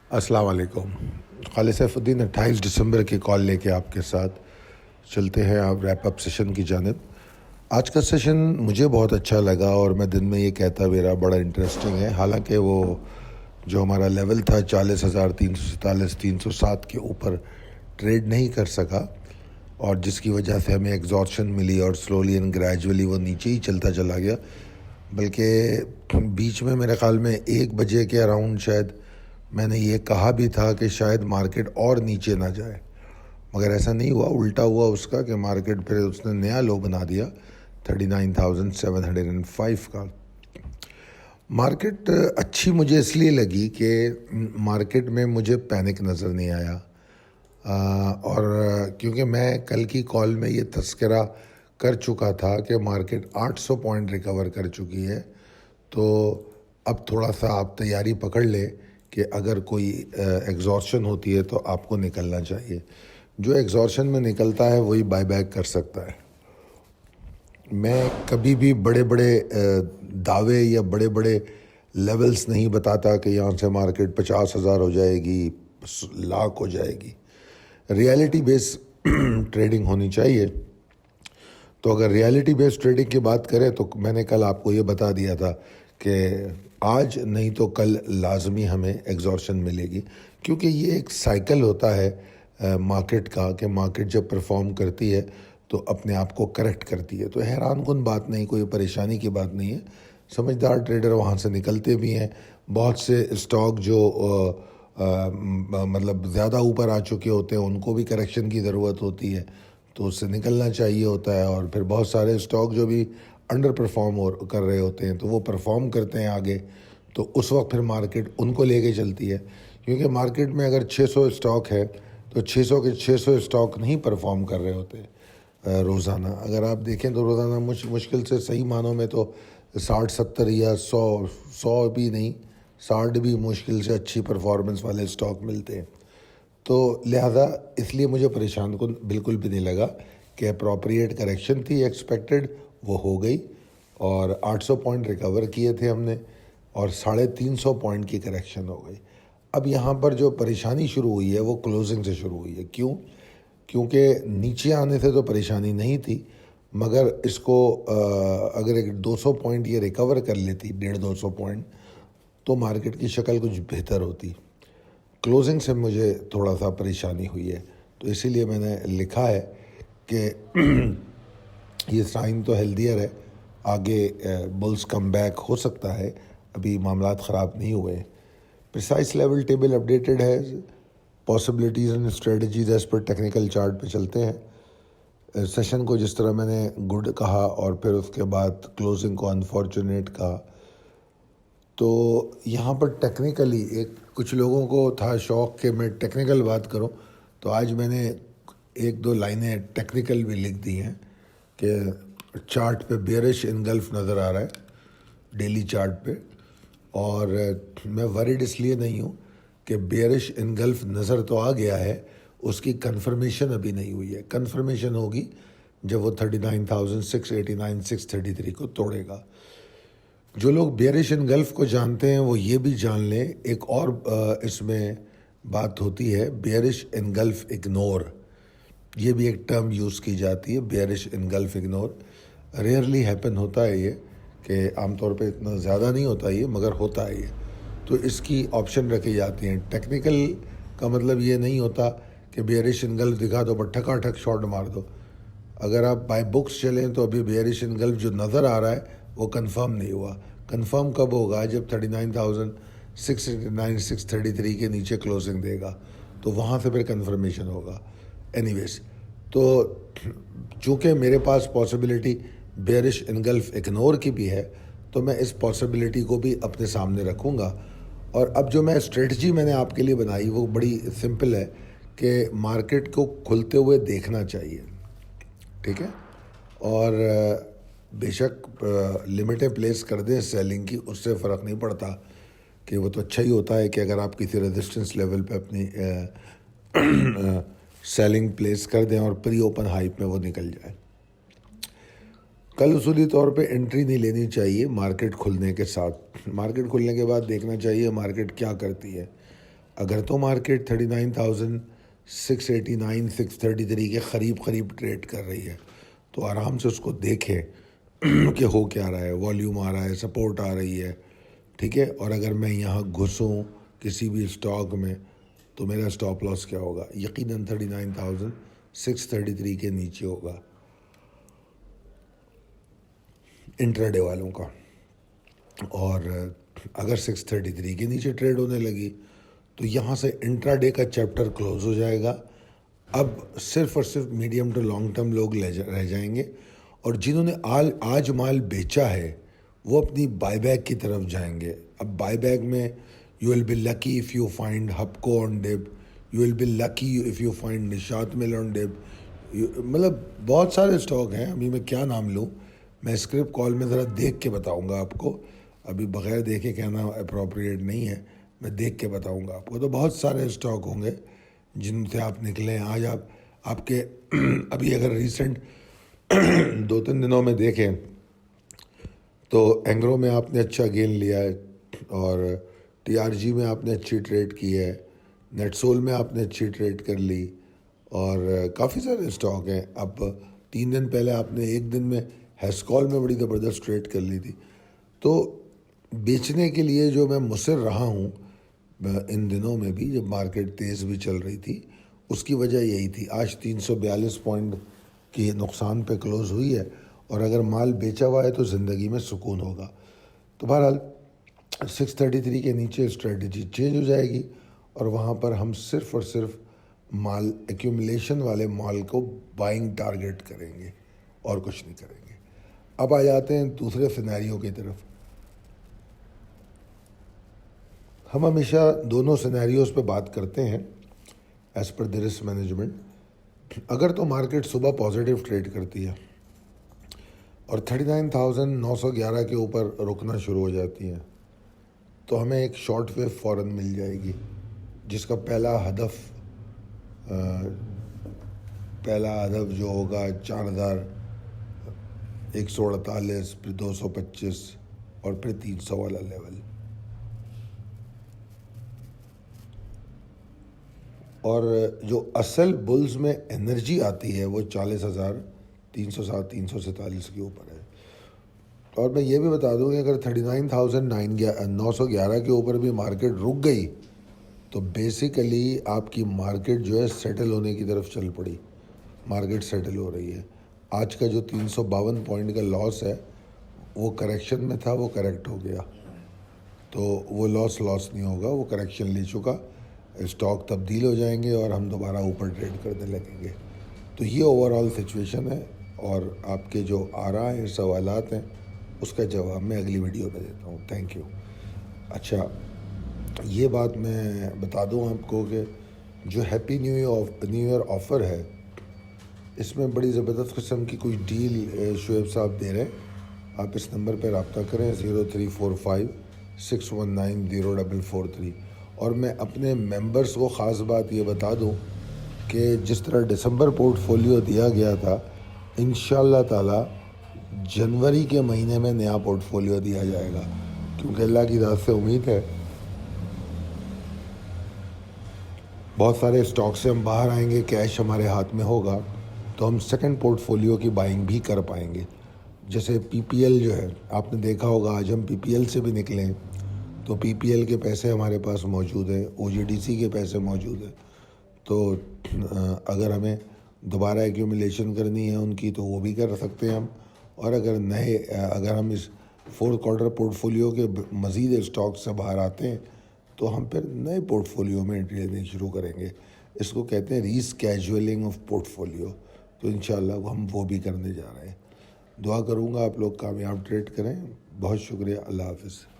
अस्सलाम वालेकुम। खालिद सैफुद्दीन 28 दिसंबर की कॉल लेके आपके साथ चलते हैं आप रैप अप सेशन की जानिब। आज का सेशन मुझे बहुत अच्छा लगा और मैं दिन में ये कहता मेरा बड़ा इंटरेस्टिंग है। हालांकि वो जो हमारा लेवल था 40,347 307 के ऊपर ट्रेड नहीं कर सका और जिसकी वजह से हमें एग्जॉर्शन मिली और स्लोली एंड ग्रेजुअली वो नीचे ही चलता चला गया। बल्कि बीच में मेरे ख़्याल में 1 बजे के अराउंड शायद मैंने ये कहा भी था कि शायद मार्केट और नीचे ना जाए, मगर ऐसा नहीं हुआ। उल्टा हुआ उसका कि मार्केट फिर उसने नया लो बना दिया 39,705 का। मार्केट अच्छी मुझे इसलिए लगी कि मार्केट में मुझे पैनिक नज़र नहीं आया। और क्योंकि मैं कल की कॉल में ये तस्करा कर चुका था कि मार्केट 800 पॉइंट रिकवर कर चुकी है, तो अब थोड़ा सा आप तैयारी पकड़ ले कि अगर कोई एग्जॉर्शन होती है तो आपको निकलना चाहिए। जो एग्जॉर्शन में निकलता है वही बाय बैक कर सकता है। मैं कभी भी बड़े बड़े दावे या बड़े बड़े लेवल्स नहीं बताता कि यहाँ से मार्केट 50,000 हो जाएगी, लाख हो जाएगी। रियलिटी बेस ट्रेडिंग होनी चाहिए। तो अगर रियलिटी बेस्ड ट्रेडिंग की बात करें तो मैंने कल आपको ये बता दिया था कि आज नहीं तो कल लाजमी हमें एग्जॉर्शन मिलेगी, क्योंकि ये एक साइकिल होता है मार्केट का कि मार्केट जब परफॉर्म करती है तो अपने आप को करेक्ट करती है। तो हैरान कुन बात नहीं, कोई परेशानी की बात नहीं है। समझदार ट्रेडर वहाँ से निकलते भी हैं। बहुत से स्टॉक जो मतलब ज़्यादा ऊपर आ चुके होते हैं उनको भी करेक्शन की ज़रूरत होती है, तो उससे निकलना चाहिए होता है। और फिर बहुत सारे स्टॉक जो भी अंडर परफॉर्म कर रहे होते हैं तो वो परफॉर्म करते हैं आगे, तो उस वक्त फिर मार्केट उनको लेके चलती है। क्योंकि मार्केट में अगर 600 स्टॉक है तो 600 के 600 स्टॉक नहीं परफॉर्म कर रहे होते रोज़ाना। अगर आप देखें तो रोज़ाना मुश्किल से सही मानों में तो 60-70 या 100 भी नहीं, 60 भी मुश्किल से अच्छी परफॉर्मेंस वाले स्टॉक मिलते हैं। तो लिहाजा इसलिए मुझे परेशान को बिल्कुल भी नहीं लगा कि अप्रोप्रिएट करेक्शन थी, एक्सपेक्टेड, वो हो गई और 800 पॉइंट रिकवर किए थे हमने और 350 पॉइंट की करेक्शन हो गई। अब यहाँ पर जो परेशानी शुरू हुई है वो क्लोजिंग से शुरू हुई है। क्यों? क्योंकि नीचे आने से तो परेशानी नहीं थी, मगर इसको अगर एक 200 पॉइंट ये रिकवर कर लेती, 150-200 पॉइंट, तो मार्केट की शक्ल कुछ बेहतर होती। क्लोजिंग से मुझे थोड़ा सा परेशानी हुई है, तो इसीलिए मैंने लिखा है कि ये साइन तो हेल्दियर है, आगे बुल्स कम बैक हो सकता है, अभी मामलात ख़राब नहीं हुए। प्रिसाइज लेवल टेबल अपडेटेड है। पॉसिबिलिटीज़ एंड स्ट्रेटजीज एज पर टेक्निकल चार्ट पे चलते हैं। सेशन को जिस तरह मैंने गुड कहा और फिर उसके बाद क्लोजिंग को अनफॉर्चुनेट कहा, तो यहाँ पर टेक्निकली कुछ लोगों को था शौक़ कि मैं टेक्निकल बात करूँ, तो आज मैंने 1-2 लाइनें टेक्निकल भी लिख दी हैं कि चार्ट पे बेयरिश इनगल्फ नज़र आ रहा है डेली चार्ट पे। और मैं वरीड इसलिए नहीं हूँ कि बेयरिश इनगल्फ नज़र तो आ गया है, उसकी कंफर्मेशन अभी नहीं हुई है। कंफर्मेशन होगी जब वो 39,689 633 को तोड़ेगा। जो लोग बेयरिश इनगल्फ को जानते हैं वो ये भी जान लें, एक और इसमें बात होती है, बेयरिश इनगल्फ इग्नोर, ये भी एक टर्म यूज़ की जाती है, bearish engulf ignore. Rarely happen होता है ये, कि आमतौर पे इतना ज़्यादा नहीं होता ये, मगर होता है ये। तो इसकी ऑप्शन रखी जाती हैं। टेक्निकल का मतलब ये नहीं होता कि बेयरिश इनगल्फ दिखा दो बट ठकाठक शॉर्ट मार दो। अगर आप बाय बुक्स चलें तो अभी बेयरिश इनगल्फ जो नज़र आ रहा है वो कंफर्म नहीं हुआ। कंफर्म कब होगा? जब 39,689 633 के नीचे क्लोजिंग देगा, तो वहाँ से फिर कंफर्मेशन होगा। एनीवेज, तो चूँकि मेरे पास पॉसिबिलिटी बेयरिश इनगल्फ इग्नोर की भी है, तो मैं इस पॉसिबिलिटी को भी अपने सामने रखूँगा। और अब जो मैं स्ट्रेटजी मैंने आपके लिए बनाई वो बड़ी सिंपल है कि मार्केट को खुलते हुए देखना चाहिए, ठीक है? और बेशक लिमिटें प्लेस कर दें सेलिंग की, उससे फ़र्क नहीं पड़ता, कि वो तो अच्छा ही होता है कि अगर आप किसी रेजिस्टेंस लेवल पे अपनी सेलिंग प्लेस कर दें और प्री ओपन हाइप में वो निकल जाए। कल उसूली तौर पे एंट्री नहीं लेनी चाहिए मार्केट खुलने के साथ। मार्केट खुलने के बाद देखना चाहिए मार्केट क्या करती है। اگر تو مارکیٹ 39,689 633 کے قریب ٹریڈ کر رہی ہے تو آرام سے اس کو دیکھیں کہ ہو کیا رہا ہے، والیوم آ رہا ہے، سپورٹ آ رہی ہے، ٹھیک ہے. اور اگر میں یہاں گھسوں کسی بھی اسٹاک میں تو میرا اسٹاپ لاس کیا ہوگا؟ یقیناً 39,633 کے نیچے ہوگا انٹرا ڈے والوں کا. اور اگر 633 کے نیچے ٹریڈ ہونے لگی تو یہاں سے انٹرا ڈے کا چیپٹر کلوز ہو جائے گا. اب صرف اور صرف میڈیم ٹو لانگ ٹرم لوگ رہ جائیں گے، اور جنہوں نے آج مال بیچا ہے وہ اپنی بائی بیک کی طرف جائیں گے. اب بائی بیک میں you will be lucky if you find hipco on dip, you will be lucky if you find Nishat mill on dip, مطلب بہت سارے اسٹاک ہیں. ابھی میں کیا نام لوں؟ میں اسکرپٹ کال میں ذرا دیکھ کے بتاؤں گا آپ کو، ابھی بغیر دیکھے کہنا اپروپریٹ نہیں ہے، میں دیکھ کے بتاؤں گا آپ کو. تو بہت سارے اسٹاک ہوں گے جن سے آپ نکلیں. آج آپ کے ابھی اگر ریسنٹ 2-3 دنوں میں دیکھیں تو اینگرو میں آپ نے اچھا گین لیا ہے، اور ٹی آر جی میں آپ نے اچھی ٹریڈ کی ہے، نیٹ سول میں آپ نے اچھی ٹریڈ کر لی، اور کافی سارے اسٹاک ہیں. اب 3 دن پہلے آپ نے ایک دن میں ہیسکال میں بڑی زبردست ٹریڈ کر لی تھی. تو بیچنے کے لیے جو میں مصر رہا ہوں ان دنوں میں بھی، جب مارکیٹ تیز بھی چل رہی تھی، اس کی وجہ یہی تھی. آج 342 پوائنٹ کی نقصان پہ کلوز ہوئی ہے، اور اگر مال بیچا ہوا ہے تو زندگی میں سکون ہوگا. تو بہرحال 633 کے نیچے اسٹریٹجی چینج ہو جائے گی، اور وہاں پر ہم صرف اور صرف مال ایکیومولیشن والے مال کو بائنگ ٹارگٹ کریں گے اور کچھ نہیں کریں گے. اب آ جاتے ہیں دوسرے سینیریو کی طرف. ہم ہمیشہ دونوں سینیریوز پہ بات کرتے ہیں as per the risk management. اگر تو مارکیٹ صبح پازیٹیو ٹریڈ کرتی ہے اور 39,911 کے اوپر رکنا شروع ہو جاتی ہے تو ہمیں ایک شارٹ ویو فوراً مل جائے گی، جس کا پہلا ہدف جو ہوگا 4,148، پھر 225 اور پھر 300 والا لیول. اور جو اصل بلز میں انرجی آتی ہے وہ 40,347 کے اوپر ہے. اور میں یہ بھی بتا دوں کہ اگر 39,911 کے اوپر بھی مارکیٹ رک گئی تو بیسیکلی آپ کی مارکیٹ جو ہے سیٹل ہونے کی طرف چل پڑی. مارکیٹ سیٹل ہو رہی ہے. آج کا جو 352 پوائنٹ کا لاس ہے وہ کریکشن میں تھا، وہ کریکٹ ہو گیا، تو وہ لاس نہیں ہوگا، وہ کریکشن لے چکا. اسٹاک تبدیل ہو جائیں گے اور ہم دوبارہ اوپر ٹریڈ کرنے لگیں گے. تو یہ اوور آل سچویشن ہے، اور آپ کے جو آراء ہیں، سوالات ہیں، اس کا جواب میں اگلی ویڈیو میں دیتا ہوں. Thank you. اچھا، یہ بات میں بتا دوں آپ کو کہ جو ہیپی نیو ایئر آفر ہے، اس میں بڑی زبردست قسم کی کوئی ڈیل شعیب صاحب دے رہے ہیں. آپ اس نمبر پہ رابطہ کریں 0345619043. اور میں اپنے ممبرز کو خاص بات یہ بتا دوں کہ جس طرح دسمبر پورٹ فولیو دیا گیا تھا، انشاءاللہ تعالی جنوری کے مہینے میں نیا پورٹ فولیو دیا جائے گا، کیونکہ اللہ کی ذات سے امید ہے بہت سارے اسٹاک سے ہم باہر آئیں گے، کیش ہمارے ہاتھ میں ہوگا تو ہم سیکنڈ پورٹ فولیو کی بائنگ بھی کر پائیں گے. جیسے پی پی ایل جو ہے، آپ نے دیکھا ہوگا آج ہم پی پی ایل سے بھی نکلیں تو پی پی ایل کے پیسے ہمارے پاس موجود ہیں، او جی ڈی سی کے پیسے موجود ہیں. تو اگر ہمیں دوبارہ ایکیومولیشن کرنی ہے ان کی تو وہ بھی کر سکتے ہیں ہم. اور اگر ہم اس 4th کوارٹر پورٹ فولیو کے مزید اسٹاک سے باہر آتے ہیں تو ہم پھر نئے پورٹ فولیو میں انٹری لینی شروع کریں گے. اس کو کہتے ہیں ریسکیجولنگ آف پورٹ فولیو. تو انشاءاللہ ہم وہ بھی کرنے جا رہے ہیں. دعا کروں گا آپ لوگ کامیاب ٹریڈ کریں. بہت شکریہ. اللہ حافظ.